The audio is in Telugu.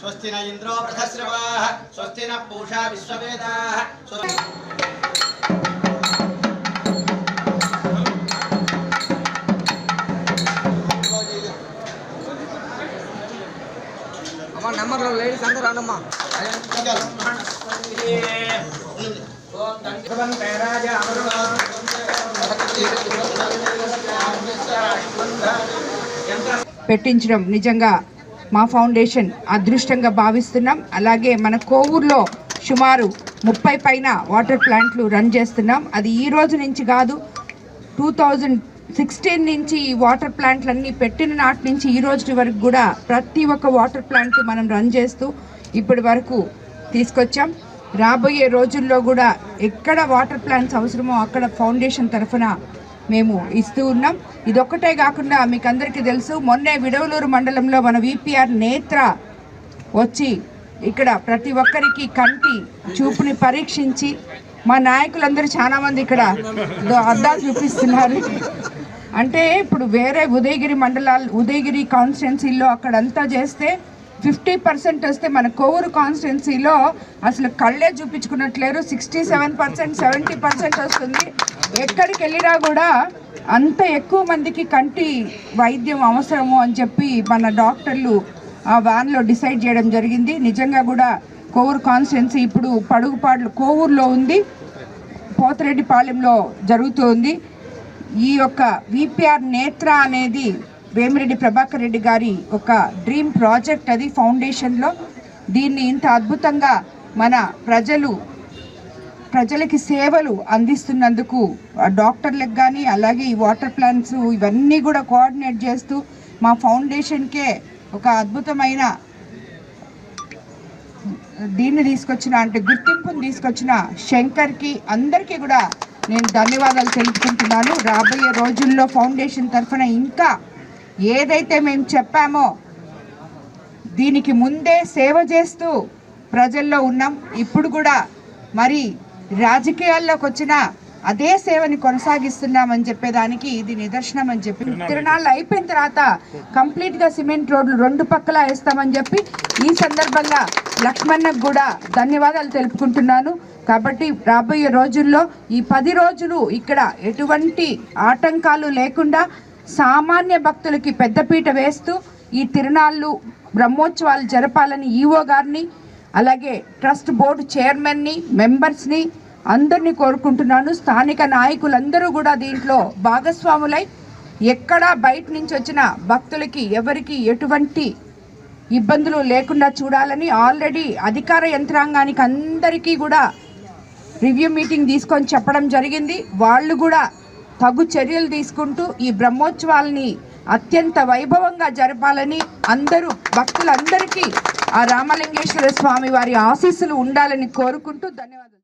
स्वस्ति न इंद्रो बृहस्रवाः स्वस्ति न पूषा विश्ववेदाः अम्मा नंबर लो लेडीज अंदर आनम्मा పెట్టించడం నిజంగా మా ఫౌండేషన్ అదృష్టంగా భావిస్తున్నాం. అలాగే మన కోవూరులో సుమారు 30 పైన వాటర్ ప్లాంట్లు రన్ చేస్తున్నాం. అది ఈ రోజు నుంచి కాదు, 2016 నుంచి ఈ వాటర్ ప్లాంట్లన్నీ పెట్టిన నాటి నుంచి ఈ రోజు వరకు కూడా ప్రతి ఒక్క వాటర్ ప్లాంట్ మనం రన్ చేస్తూ ఇప్పటి వరకు తీసుకొచ్చాం. రాబోయే రోజుల్లో కూడా ఎక్కడ వాటర్ ప్లాంట్స్ అవసరమో అక్కడ ఫౌండేషన్ తరఫున మేము ఇస్తూ ఉన్నాం. ఇదొక్కటే కాకుండా మీకు అందరికీ తెలుసు, మొన్నే విడవలూరు మండలంలో మన విపిఆర్ నేత్ర వచ్చి ఇక్కడ ప్రతి ఒక్కరికి కంటి చూపుని పరీక్షించి మా నాయకులందరూ చాలామంది ఇక్కడ అద్దాలు చూపిస్తున్నారు. అంటే ఇప్పుడు వేరే ఉదయగిరి కాన్స్టిట్యున్సీలో అక్కడంతా చేస్తే 50% వస్తే మన కోవూరు కాన్స్టిట్యున్సీలో అసలు కళ్ళే చూపించుకున్నట్లేరు. 67%, 70% వస్తుంది. ఎక్కడికి వెళ్ళినా కూడా అంత ఎక్కువ మందికి కంటి వైద్యం అవసరము అని చెప్పి మన డాక్టర్లు ఆ వ్యాన్లో డిసైడ్ చేయడం జరిగింది. నిజంగా కూడా కోవూరు కాన్స్టిట్యున్సీ ఇప్పుడు పడుగుపాడులు కోవూరులో ఉంది, పోతిరెడ్డిపాలెంలో జరుగుతుంది. ఈ యొక్క విపిఆర్ నేత్ర అనేది వేమిరెడ్డి ప్రభాకర్ రెడ్డి గారి ఒక డ్రీమ్ ప్రాజెక్ట్. అది ఫౌండేషన్లో దీన్ని ఇంత అద్భుతంగా మన ప్రజలకి సేవలు అందిస్తున్నందుకు డాక్టర్లకు కానీ అలాగే ఈ వాటర్ ప్లాంట్స్ ఇవన్నీ కూడా కోఆర్డినేట్ చేస్తూ మా ఫౌండేషన్కే ఒక అద్భుతమైన దీన్ని తీసుకొచ్చిన అంటే గుర్తింపుని తీసుకొచ్చిన శంకర్కి అందరికీ కూడా నేను ధన్యవాదాలు తెలుపుకుంటున్నాను. రాబోయే రోజుల్లో ఫౌండేషన్ తరఫున ఇంకా ఏదైతే మేము చెప్పామో దీనికి ముందే సేవ చేస్తూ ప్రజల్లో ఉన్నాం. ఇప్పుడు కూడా మరి రాజకీయాల్లోకి వచ్చిన అదే సేవని కొనసాగిస్తున్నామని చెప్పేదానికి ఇది నిదర్శనం అని చెప్పి తిరునాళ్ళు అయిపోయిన తర్వాత కంప్లీట్గా సిమెంట్ రోడ్లు 2 పక్కలా వేస్తామని చెప్పి ఈ సందర్భంగా లక్ష్మణ్కి కూడా ధన్యవాదాలు తెలుపుకుంటున్నాను. కాబట్టి రాబోయే రోజుల్లో ఈ 10 రోజులు ఇక్కడ ఎటువంటి ఆటంకాలు లేకుండా సామాన్య భక్తులకి పెద్దపీట వేస్తూ ఈ తిరునాళ్ళు బ్రహ్మోత్సవాలు జరపాలని ఈఓ గారిని అలాగే ట్రస్ట్ బోర్డు చైర్మన్ని మెంబర్స్ని అందరినీ కోరుకుంటున్నాను. స్థానిక నాయకులందరూ కూడా దీంట్లో భాగస్వాములై ఎక్కడా బయట నుంచి వచ్చిన భక్తులకి ఎవరికి ఎటువంటి ఇబ్బందులు లేకుండా చూడాలని ఆల్రెడీ అధికార యంత్రాంగానికి అందరికీ కూడా రివ్యూ మీటింగ్ తీసుకొని చెప్పడం జరిగింది. వాళ్ళు కూడా తగు చర్యలు తీసుకుంటూ ఈ బ్రహ్మోత్సవాల్ని అత్యంత వైభవంగా జరపాలని అందరూ భక్తులందరికీ ఆ రామలింగేశ్వర స్వామి వారి ఆశీస్సులు ఉండాలని కోరుకుంటూ ధన్యవాదాలు.